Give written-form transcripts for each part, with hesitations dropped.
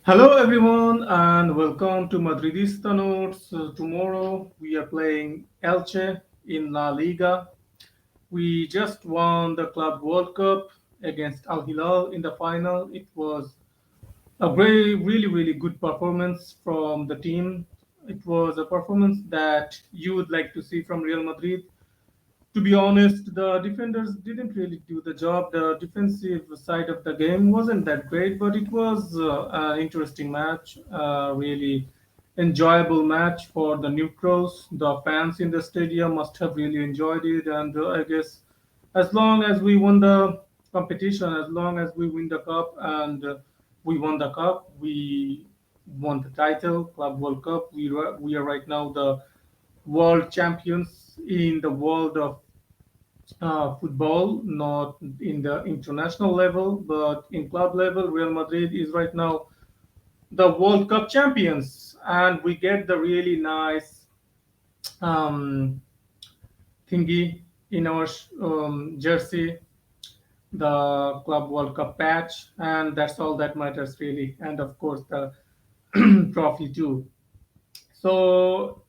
Hello everyone and welcome to Madridista Notes. Tomorrow we are playing Elche in La Liga. We just won the Club World Cup against Al Hilal in the final. It was a very, really good performance from the team. It was a performance that you would like to see from Real Madrid. To be honest, the defenders didn't really do the job. The defensive side of the game wasn't that great, but it was an interesting match, really enjoyable match for the neutrals. The fans in the stadium must have really enjoyed it, and I guess as long as we won the competition, as long as we win the cup, and we won the cup, we won the title, Club World Cup. We are right now the world champions in the world of football, not in the international level, but in club level. Real Madrid is right now the World Cup champions, and we get the really nice um, thingy in our jersey, the Club World Cup patch, and that's all that matters really. And of course, the trophy too. So,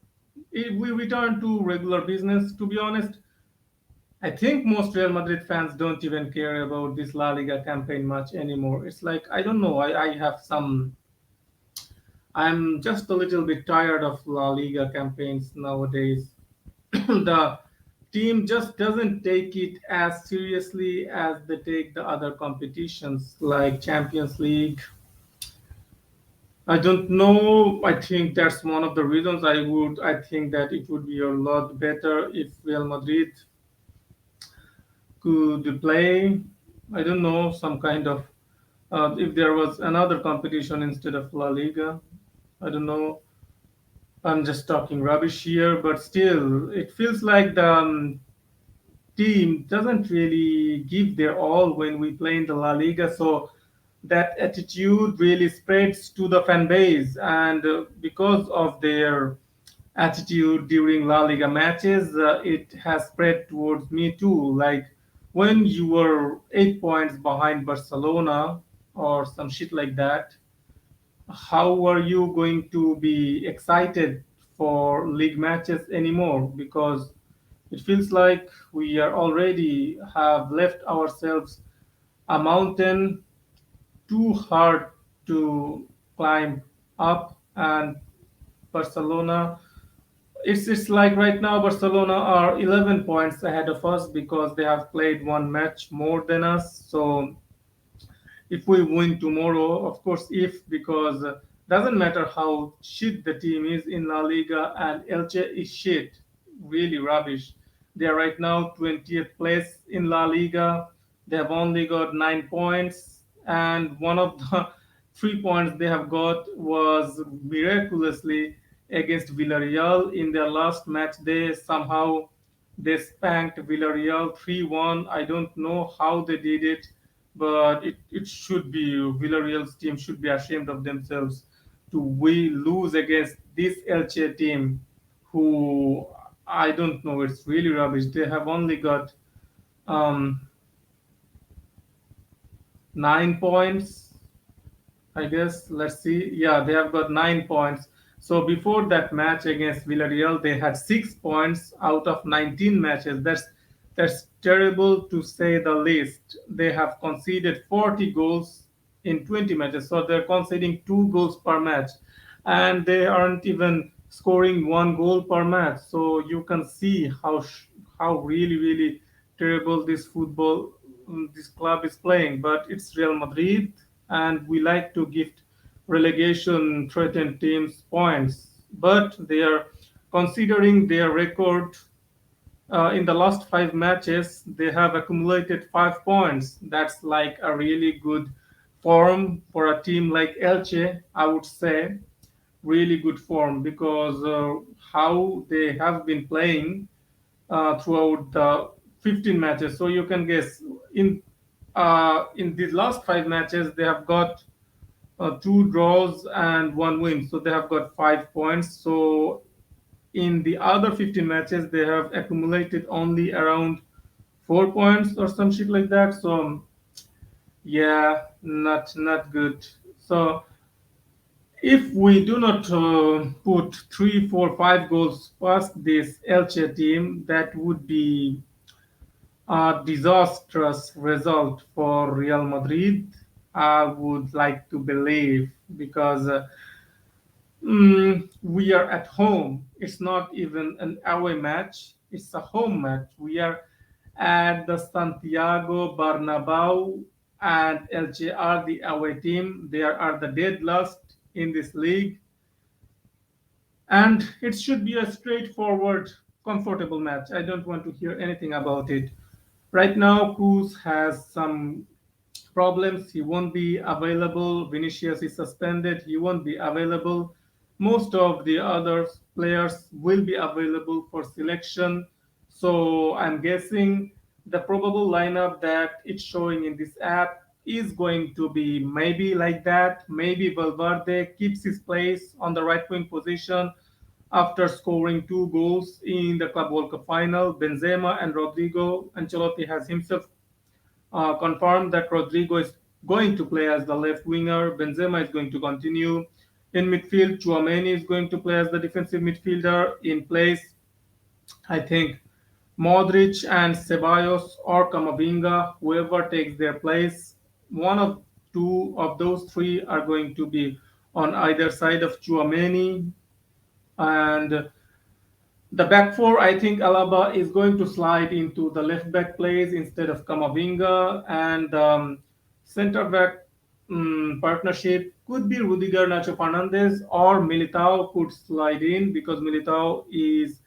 if we return to regular business, to be honest, I think most Real Madrid fans don't even care about this La Liga campaign much anymore. It's like, I don't know, I have some. I'm just a little bit tired of La Liga campaigns nowadays. The team just doesn't take it as seriously as they take the other competitions like Champions League. I don't know. I think that's one of the reasons I think that it would be a lot better if Real Madrid could play, I don't know, some kind of, if there was another competition instead of La Liga. I don't know. I'm just talking rubbish here, but still, it feels like the team doesn't really give their all when we play in the La Liga. So that attitude really spreads to the fan base, and because of their attitude during La Liga matches, it has spread towards me too. Like when you were 8 points behind Barcelona or some shit like that, how are you going to be excited for league matches anymore? Because it feels like we are already have left ourselves a mountain too hard to climb up, and Barcelona, it's like right now Barcelona are 11 points ahead of us because they have played one match more than us. So if we win tomorrow, of course, if because doesn't matter how shit the team is in La Liga, and Elche is shit, really rubbish. They are right now 20th place in La Liga. They have only got 9 points, and one of the 3 points they have got was miraculously against Villarreal in their last match. They somehow they spanked Villarreal 3-1. I don't know how they did it, but it should be Villarreal's team should be ashamed of themselves to we lose against this Elche team, who I don't know. It's really rubbish. They have only got um, 9 points, I guess. Let's see. Yeah, they have got 9 points. So before that match against Villarreal, they had 6 points out of 19 matches. That's terrible to say the least. They have conceded 40 goals in 20 matches, so they're conceding 2 goals per match, and they aren't even scoring 1 goal per match. So you can see how really terrible this club is playing. But it's Real Madrid, and we like to gift relegation threatened teams points, but they are considering their record in the last 5 matches, they have accumulated 5 points. That's like a really good form for a team like Elche, I would say. Really good form because how they have been playing throughout the 15 matches. So you can guess in the last 5 matches they have got 2 draws and 1 win. So they have got 5 points. So in the other 15 matches, they have accumulated only around 4 points or some shit like that. So yeah, not good. So If we do not put 3, 4, 5 goals past this Elche team, that would be a disastrous result for Real Madrid. I would like to believe because we are at home. It's not even an away match, it's a home match. We are at the Santiago Bernabeu, and Elche are the away team. They are the dead last in this league, and it should be a straightforward, comfortable match. I don't want to hear anything about it. Right now, Cruz has some problems. He won't be available. Vinicius is suspended. He won't be available. Most of the other players will be available for selection. So I'm guessing the probable lineup that it's showing in this app is going to be maybe like that. Maybe Valverde keeps his place on the right wing position after scoring 2 goals in the Club World Cup final. Benzema and Rodrigo. Ancelotti has himself confirmed that Rodrigo is going to play as the left winger. Benzema is going to continue. In midfield, Chouameni is going to play as the defensive midfielder. In place, I think Modric and Ceballos or Camavinga, whoever takes their place, one of two of those three are going to be on either side of Chouameni. And the back four, I think Alaba is going to slide into the left back place instead of Kamavinga, and center back partnership could be Rudiger, Nacho Fernandez, or Militao could slide in because Militao is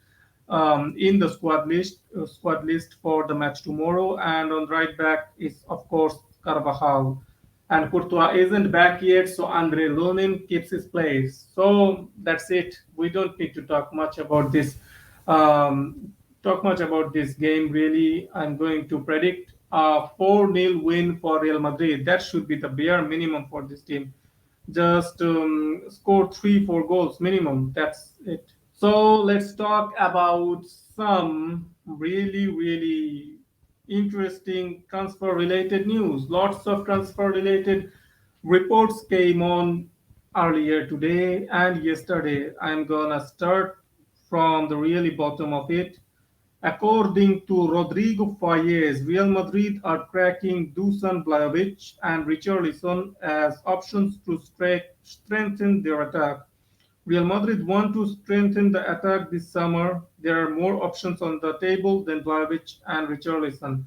in the squad list for the match tomorrow, and on right back is of course Carvajal. And Courtois isn't back yet, so Andre Lunin keeps his place. So that's it. We don't need to um, talk much about this game. Really, I'm going to predict a 4-0 win for Real Madrid. That should be the bare minimum for this team. Just score 3, 4 goals minimum. That's it. So let's talk about some really, really interesting transfer related news. Lots of transfer related reports came on earlier today and yesterday. I'm gonna start from the really bottom of it. According to Rodrigo Fayez, Real Madrid are tracking Dusan Vlahovic and Richarlison as options to strengthen their attack. Real Madrid want to strengthen the attack this summer. There are more options on the table than Vlahovic and Richarlison.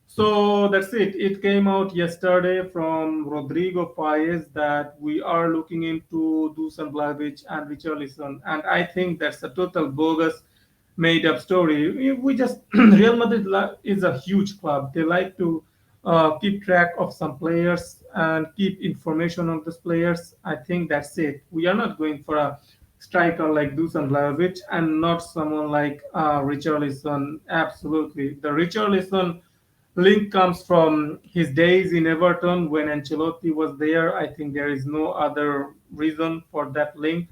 So that's it. It came out yesterday from Rodrigo Paez that we are looking into Dusan Vlahovic and Richarlison, and I think that's a total bogus, made-up story. We just Real Madrid is a huge club. They like to keep track of some players and keep information on those players. I think that's it. We are not going for a striker like Dusan Vlahovic and not someone like Richarlison. Absolutely, the Richarlison link comes from his days in Everton when Ancelotti was there. I think there is no other reason for that link.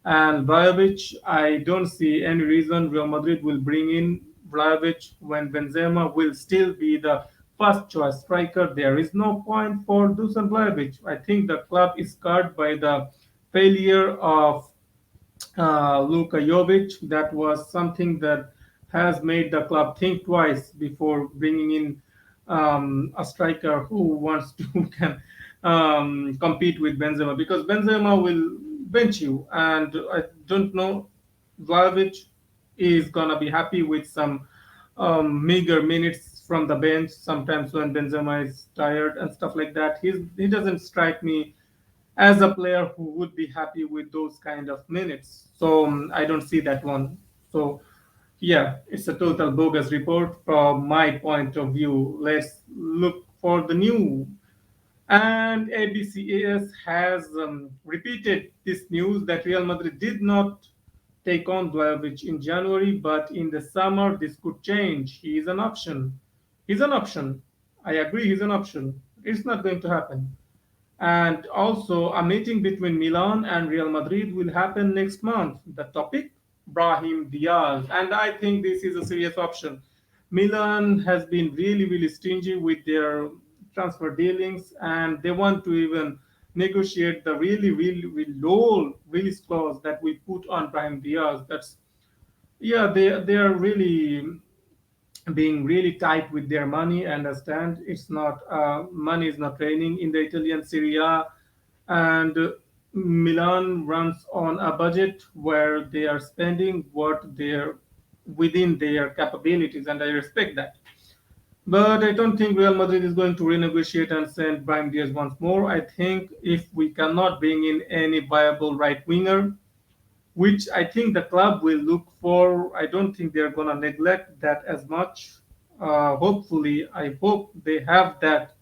And Vlahovic, I don't see any reason Real Madrid will bring in Vlahovic when Benzema will still be the first choice striker. There is no point for Dusan Vlahovic. I think the club is scarred by the failure of Luka Jovic. That was something that has made the club think twice before bringing in a striker who wants to can compete with Benzema, because Benzema will bench you, and I don't know, Vlahovic is gonna be happy with some meager minutes from the bench sometimes when Benzema is tired and stuff like that. He doesn't strike me as a player who would be happy with those kind of minutes. So I don't see that one. So yeah, it's a total bogus report from my point of view. Let's look for the new. And ABCAS has repeated this news that Real Madrid did not take on Vlahovic in January, but in the summer this could change. He is an option. He's an option. I agree, he's an option. It's not going to happen. And also, a meeting between Milan and Real Madrid will happen next month. The topic? Brahim Diaz. And I think this is a serious option. Milan has been really, really stingy with their transfer dealings, and they want to even negotiate the really low release clause that we put on Brahim Diaz. That's yeah, they are really being really tight with their money. I understand it's not money is not raining in the Italian Serie A, and Milan runs on a budget where they are spending what they're within their capabilities, and I respect that. But I don't think Real Madrid is going to renegotiate and send Brahim Diaz once more. I think if we cannot bring in any viable right winger, which I think the club will look for. I don't think they're gonna neglect that as much. Hopefully, I hope they have that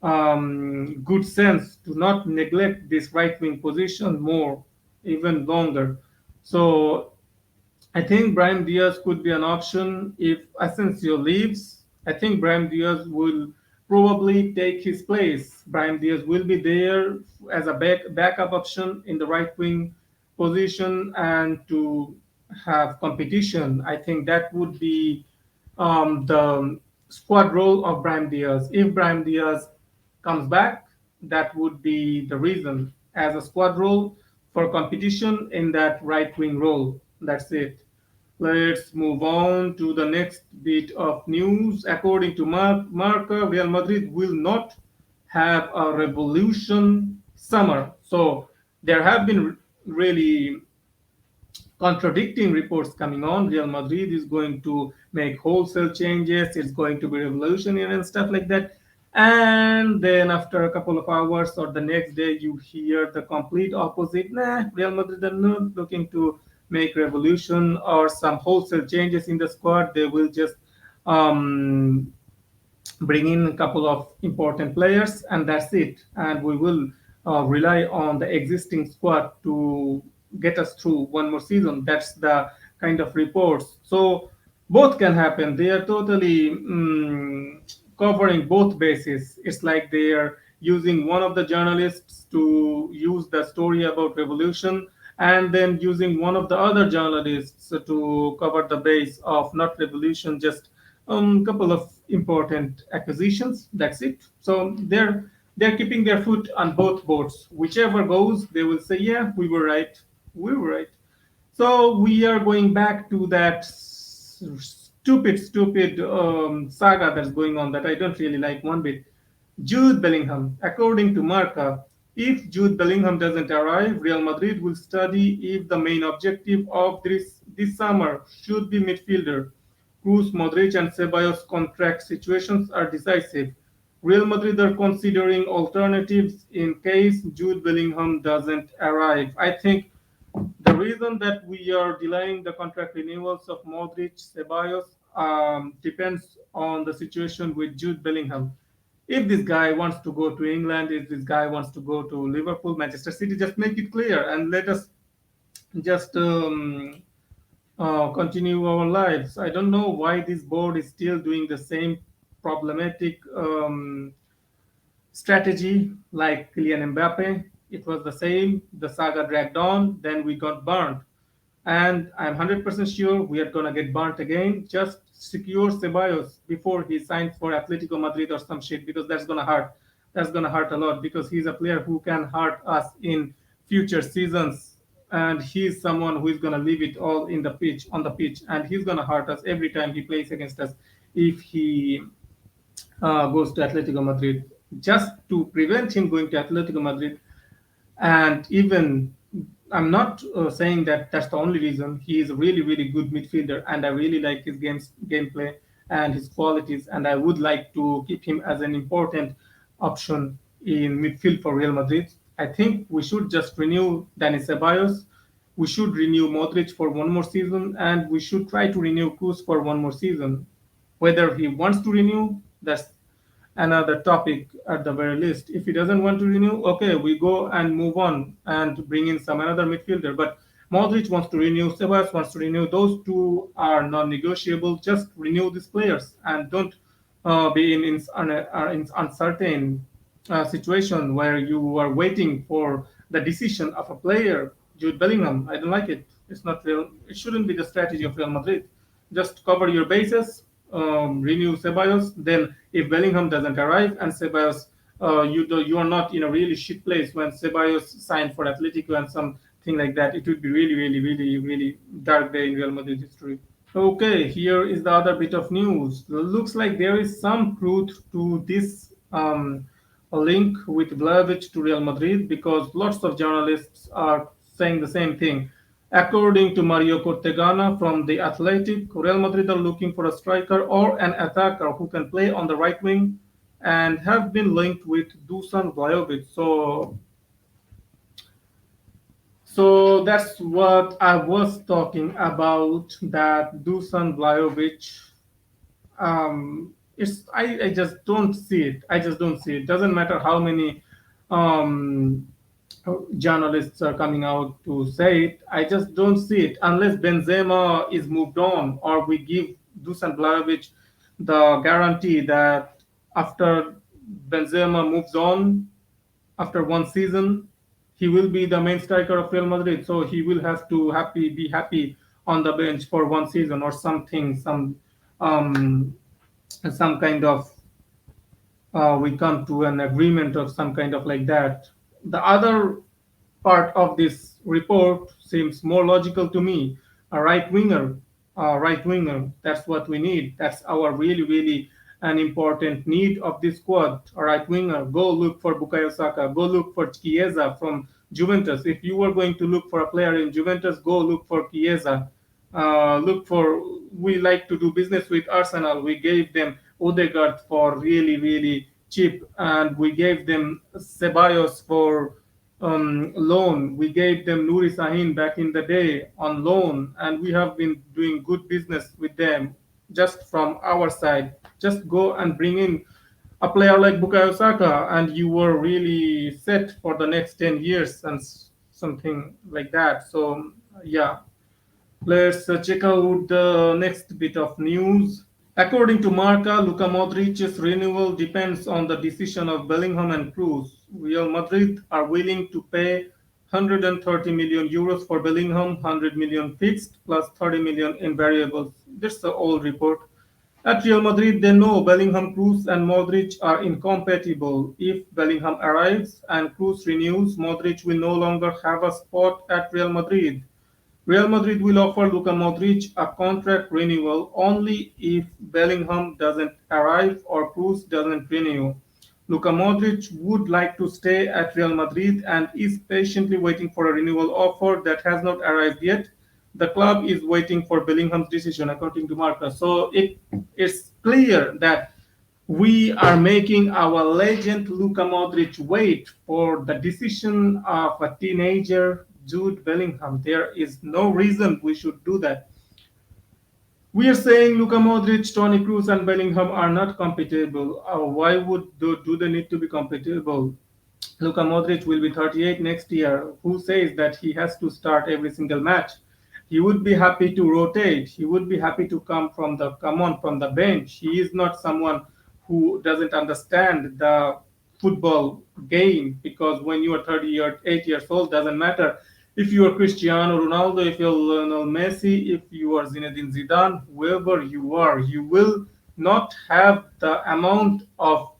good sense to not neglect this right wing position more, even longer. So I think Brahim Diaz could be an option if Asensio leaves. I think Brahim Diaz will probably take his place. Brahim Diaz will be there as a backup option in the right wing position and to have competition. I think that would be the squad role of Brahim Diaz. If Brahim Diaz comes back, that would be the reason as a squad role for competition in that right wing role. That's it. Let's move on to the next bit of news. According to Marca, Real Madrid will not have a revolution summer. So there have been really contradicting reports coming on. Real Madrid is going to make wholesale changes, it's going to be revolutionary and stuff like that. And then after a couple of hours or the next day, you hear the complete opposite. Nah, Real Madrid are not looking to make revolution or some wholesale changes in the squad. They will just um, bring in a couple of important players, and that's it. And we will rely on the existing squad to get us through one more season. That's the kind of reports. So both can happen. They are totally covering both bases. It's like they are using one of the journalists to use the story about revolution, and then using one of the other journalists to cover the base of not revolution, just couple of important acquisitions. That's it. So they're keeping their foot on both boats. Whichever goes, they will say, "Yeah, we were right. We were right." So we are going back to that stupid saga that's going on that I don't really like one bit. Jude Bellingham. According to Marca, if Jude Bellingham doesn't arrive, Real Madrid will study if the main objective of this summer should be midfielder. Cruz, Modric, and Ceballos contract situations are decisive. Real Madrid are considering alternatives in case Jude Bellingham doesn't arrive. I think the reason that we are delaying the contract renewals of Modric, Ceballos depends on the situation with Jude Bellingham. If this guy wants to go to England, if this guy wants to go to Liverpool, Manchester City, just make it clear and let us just continue our lives. I don't know why this board is still doing the same problematic strategy like Kylian Mbappe. It was the same. The saga dragged on. Then we got burnt. And I'm 100% sure we are going to get burnt again. Just secure Ceballos before he signs for Atletico Madrid or some shit, because that's going to hurt. That's going to hurt a lot because he's a player who can hurt us in future seasons. And he's someone who is going to leave it all in the pitch, on the pitch. And he's going to hurt us every time he plays against us if he goes to Atletico Madrid. Just to prevent him going to Atletico Madrid, and even I'm not saying that that's the only reason. He is a really good midfielder, and I really like his gameplay and his qualities, and I would like to keep him as an important option in midfield for Real Madrid. I think we should just renew Dani Ceballos. We should renew Modric for one more season, and we should try to renew Cruz for one more season. Whether he wants to renew, that's another topic at the very least. If he doesn't want to renew, okay, we go and move on and bring in some another midfielder. But Modric wants to renew, Sebas wants to renew. Those two are non-negotiable. Just renew these players and don't be in uncertain situation where you are waiting for the decision of a player. Jude Bellingham, I don't like it. It's not real. It shouldn't be the strategy of Real Madrid. Just cover your bases, renew Ceballos. Then, if Bellingham doesn't arrive and Ceballos you are not in a really shit place when Ceballos signed for Atletico and something like that. It would be really, really, really, really dark day in Real Madrid history. Okay, here is the other bit of news. Looks like there is some truth to this link with Vlahovic to Real Madrid because lots of journalists are saying the same thing. According to Mario Cortegana from The Athletic, Real Madrid are looking for a striker or an attacker who can play on the right wing and have been linked with Dusan Vlahovic. So that's what I was talking about. That Dusan Vlahovic, I just don't see it. I just don't see it. Doesn't matter how many um, journalists are coming out to say it. I just don't see it unless Benzema is moved on or we give Dusan Vlahovic the guarantee that after Benzema moves on after one season, he will be the main striker of Real Madrid. So he will have to be happy on the bench for one season or something, um, some kind of we come to an agreement of some kind of like that. The other part of this report seems more logical to me. A right winger, a right winger. That's what we need. That's our really, really an important need of this squad. A right winger. Go look for Bukayo Saka. Go look for Chiesa from Juventus. If you were going to look for a player in Juventus, go look for Chiesa. Look for. We like to do business with Arsenal. We gave them Odegaard for really, really cheap, and we gave them Ceballos for loan. We gave them Nuri Sahin back in the day on loan, and we have been doing good business with them just from our side. Just go and bring in a player like Bukayo Saka, and you were really set for the next 10 years and something like that. So, yeah, let's check out the next bit of news. According to Marca, Luka Modric's renewal depends on the decision of Bellingham and Cruz. Real Madrid are willing to pay 130 million euros for Bellingham, 100 million fixed plus 30 million in variables. This is the old report. At Real Madrid, they know Bellingham, Cruz, and Modric are incompatible. If Bellingham arrives and Cruz renews, Modric will no longer have a spot at Real Madrid. Real Madrid will offer Luka Modric a contract renewal only if Bellingham doesn't arrive or Cruz doesn't renew. Luka Modric would like to stay at Real Madrid and is patiently waiting for a renewal offer that has not arrived yet. The club is waiting for Bellingham's decision, according to Marca. So it is clear that we are making our legend Luka Modric wait for the decision of a teenager Jude Bellingham. There is no reason we should do that. We are saying Luka Modric, Toni Kroos, and Bellingham are not compatible. Why would do they need to be compatible? Luka Modric will be 38 next year. Who says that he has to start every single match? He would be happy to rotate. He would be happy to come on from the bench. He is not someone who doesn't understand the football game because when you are 38 years old, doesn't matter if you are Cristiano Ronaldo, if you're Lionel Messi, if you are Zinedine Zidane, whoever you are, you will not have the amount of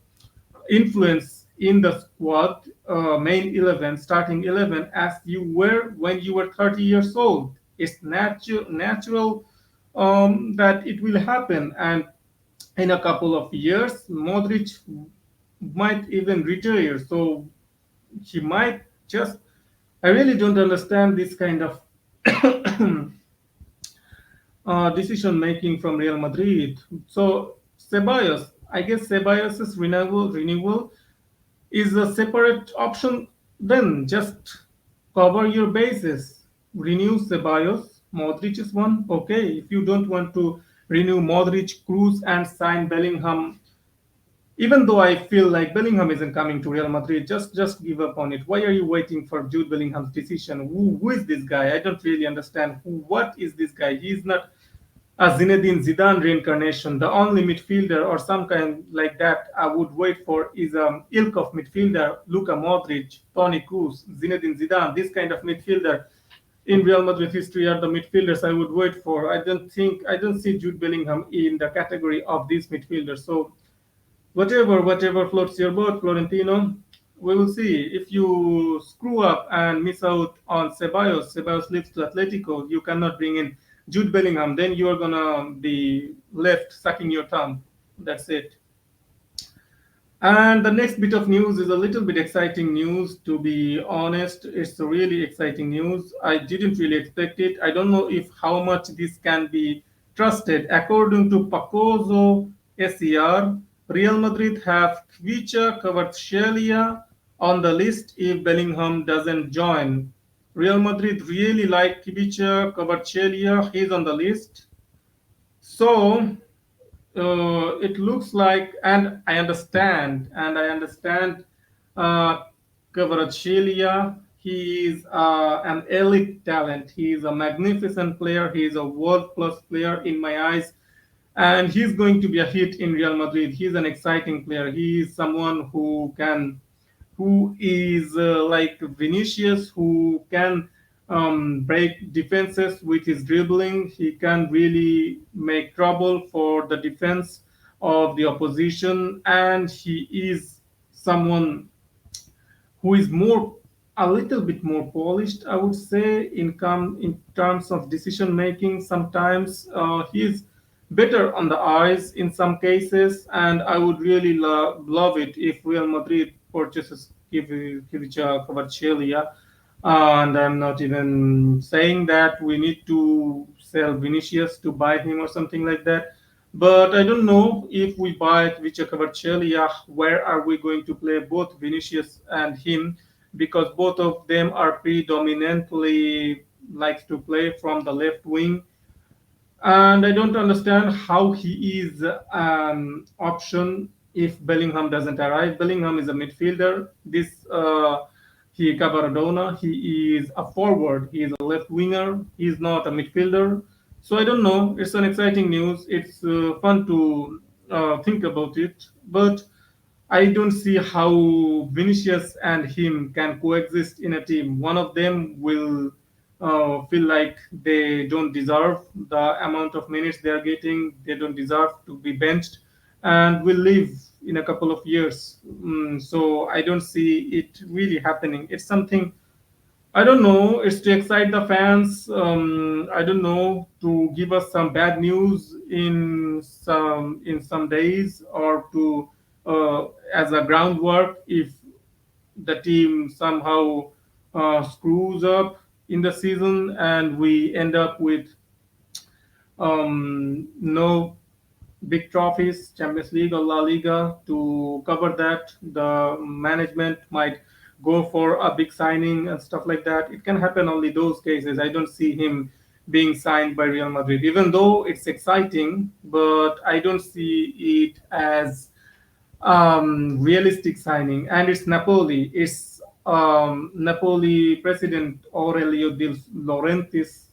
influence in the squad, main 11, starting 11, as you were when you were 30 years old. It's natural that it will happen. And in a couple of years, Modric might even retire. So he might just. I really don't understand this kind of decision making from Real Madrid. So Ceballos, I guess Ceballos' renewal is a separate option. Then just cover your bases. Renew Ceballos. Modric is one. Okay, if you don't want to renew Modric, Cruz, and sign Bellingham, even though I feel like Bellingham isn't coming to Real Madrid, just give up on it. Why are you waiting for Jude Bellingham's decision? Who is this guy? I don't really understand. What is this guy? He's not a Zinedine Zidane reincarnation. The only midfielder or some kind like that I would wait for is ilk of midfielder, Luka Modric, Toni Kroos, Zinedine Zidane. This kind of midfielder in Real Madrid history are the midfielders I would wait for. I don't see Jude Bellingham in the category of these midfielders. So whatever floats your boat, Florentino. We will see. If you screw up and miss out on Ceballos leaves to Atletico, you cannot bring in Jude Bellingham. Then you are gonna be left sucking your thumb. That's it. And the next bit of news is a little bit exciting news, to be honest. It's really exciting news. I didn't really expect it. I don't know if how much this can be trusted. According to Pacoso SER, Real Madrid have Khvicha Kvaratskhelia on the list if Bellingham doesn't join. Real Madrid really like Khvicha Kvaratskhelia. He's on the list. So it looks like, and I understand uh, Kvaratskhelia. He is an elite talent. He is a magnificent player. He is a world-class player in my eyes, and he's going to be a hit in Real Madrid. He's an exciting player. He is someone who is like Vinicius, who can break defenses with his dribbling. He can really make trouble for the defense of the opposition, and he is someone who is more a little bit more polished, I would say, in terms of decision making. Sometimes he is better on the eyes in some cases, and I would really love it if Real Madrid purchases Khvicha Kvaratskhelia. And I'm not even saying that we need to sell Vinicius to buy him or something like that. But I don't know if we buy Khvicha Kvaratskhelia, where are we going to play both Vinicius and him? Because both of them are predominantly like to play from the left wing, and I don't understand how he is an option if Bellingham doesn't arrive. Bellingham is a midfielder. He Cavaradona. He is a forward. He is a left winger. He is not a midfielder. So I don't know. It's an exciting news. It's fun to think about it, but I don't see how Vinicius and him can coexist in a team. One of them will feel like they don't deserve the amount of minutes they are getting. They don't deserve to be benched, and will leave in a couple of years. So I don't see it really happening. It's something, I don't know. It's to excite the fans. I don't know, to give us some bad news in some days, or to as a groundwork if the team somehow screws up in the season and we end up with no big trophies, Champions League or La Liga. To cover that, the management might go for a big signing and stuff like that. It can happen only those cases. I don't see him being signed by Real Madrid, even though it's exciting, but I don't see it as realistic signing. And it's Napoli. It's Napoli president Aurelio De Laurentiis.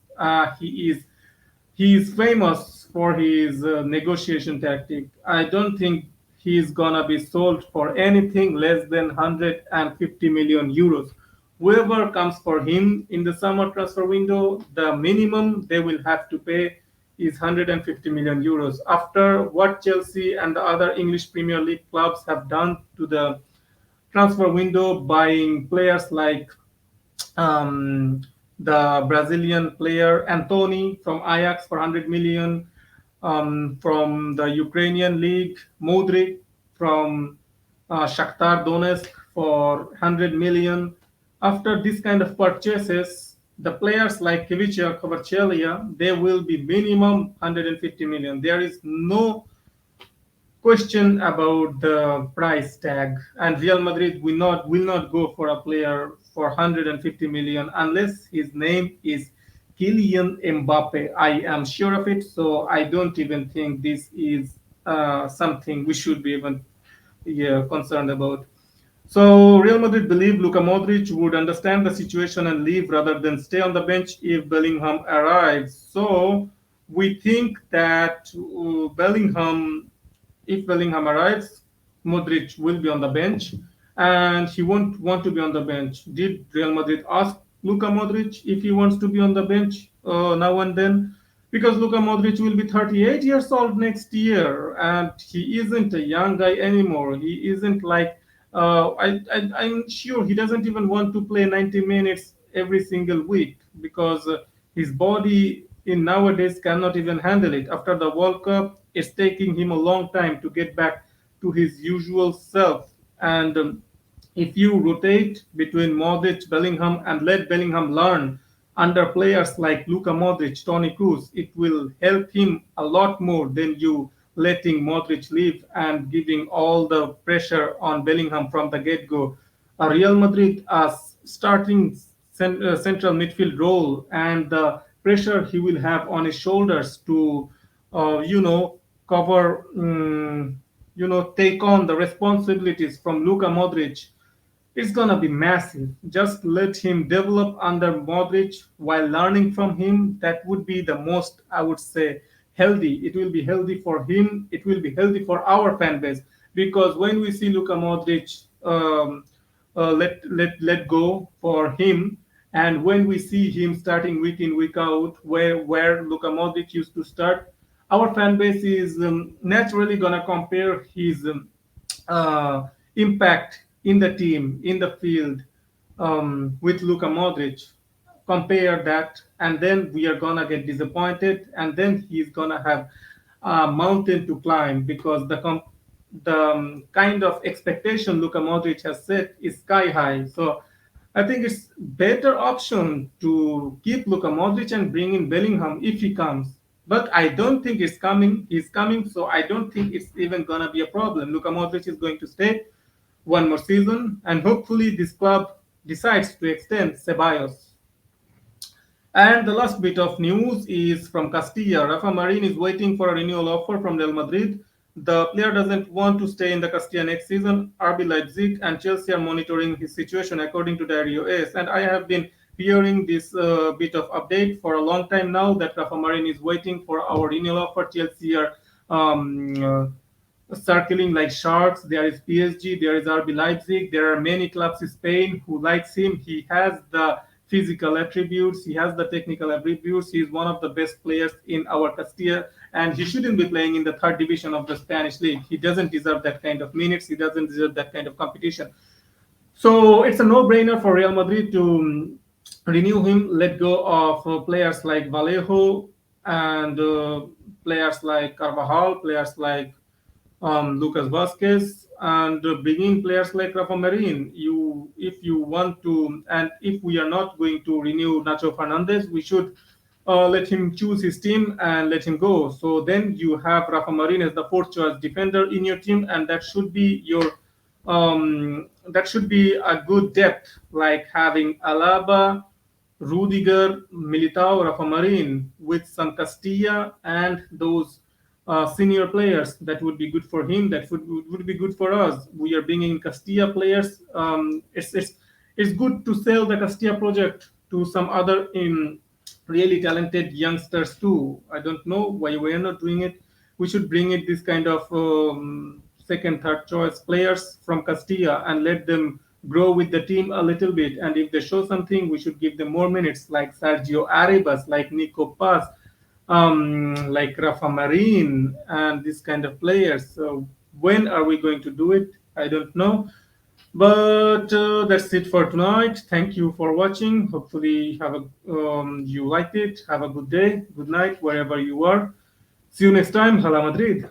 He is famous for his negotiation tactic. I don't think he's gonna be sold for anything less than 150 million euros. Whoever comes for him in the summer transfer window, the minimum they will have to pay is 150 million euros. After what Chelsea and the other English Premier League clubs have done to the transfer window, buying players like um, the Brazilian player Antony from Ajax for 100 million, from the Ukrainian league Modric from Shakhtar Donetsk for 100 million. After this kind of purchases, the players like Khvicha Kvaratskhelia, they will be minimum 150 million. There is no question about the price tag, and Real Madrid will not go for a player for 150 million unless his name is Kylian Mbappe. I am sure of it, so I don't even think this is something we should be even, yeah, concerned about. So Real Madrid believe Luka Modric would understand the situation and leave rather than stay on the bench if Bellingham arrives. So we think that if Bellingham arrives, Modric will be on the bench, and he won't want to be on the bench. Did Real Madrid ask Luka Modric if he wants to be on the bench now and then? because Luka Modric will be 38 years old next year, and he isn't a young guy anymore. He isn't like I'm sure he doesn't even want to play 90 minutes every single week because his body in nowadays cannot even handle it. After the World Cup, it's taking him a long time to get back to his usual self. And if you rotate between Modric, Bellingham, and let Bellingham learn under players like Luka Modric, Toni Kroos, it will help him a lot more than you letting Modric leave and giving all the pressure on Bellingham from the get-go. Real Madrid as starting central midfield role and the pressure he will have on his shoulders to, you know, cover, take on the responsibilities from Luka Modric, it's gonna be massive. Just let him develop under Modric while learning from him. That would be the most, I would say, healthy. It will be healthy for him. It will be healthy for our fan base because when we see Luka Modric let go for him, and when we see him starting week in week out, where Luka Modric used to start, our fan base is naturally gonna compare his uh, impact in the team, in the field, with Luka Modric. Compare that, and then we are gonna get disappointed, and then he's gonna have a mountain to climb because the kind of expectation Luka Modric has set is sky high. So I think it's better option to keep Luka Modric and bring in Bellingham if he comes. But I don't think it's coming. He's coming, so I don't think it's even gonna be a problem. Luka Modric is going to stay one more season, and hopefully this club decides to extend Ceballos. And the last bit of news is from Castilla. Rafa Marin is waiting for a renewal offer from Real Madrid. The player doesn't want to stay in the Castilla next season. RB Leipzig and Chelsea are monitoring his situation, according to Diario AS. And I have been hearing this bit of update for a long time now that Rafa Marin is waiting for our renewal offer. Chelsea are circling like sharks. There is PSG, there is RB Leipzig. There are many clubs in Spain who likes him. He has the physical attributes, he has the technical attributes. He is one of the best players in our Castilla, and he shouldn't be playing in the third division of the Spanish league. He doesn't deserve that kind of minutes. He doesn't deserve that kind of competition. So it's a no-brainer for Real Madrid to renew him, let go of players like Vallejo and players like Carvajal, players like Lucas Vasquez, and bring in players like Rafa Marin. If you want to, and if we are not going to renew Nacho Fernandez, we should let him choose his team and let him go. So then you have Rafa Marin as the fourth choice defender in your team, and that should be a good depth, like having Alaba, Rudiger, Militao, Rafa Marin with some Castilla and those senior players. That would be good for him. That would be good for us. We are bringing Castilla players. It's good to sell the Castilla project to some other really talented youngsters too. I don't know why we are not doing it. We should bring it this kind of second, third choice players from Castilla and let them grow with the team a little bit. And if they show something, we should give them more minutes, like Sergio Arribas, like Nico Paz, like Rafa Marin, and this kind of players. So when are we going to do it? I don't know. But that's it for tonight. Thank you for watching. Hopefully, you liked it. Have a good day, good night, wherever you are. See you next time. Hala Madrid.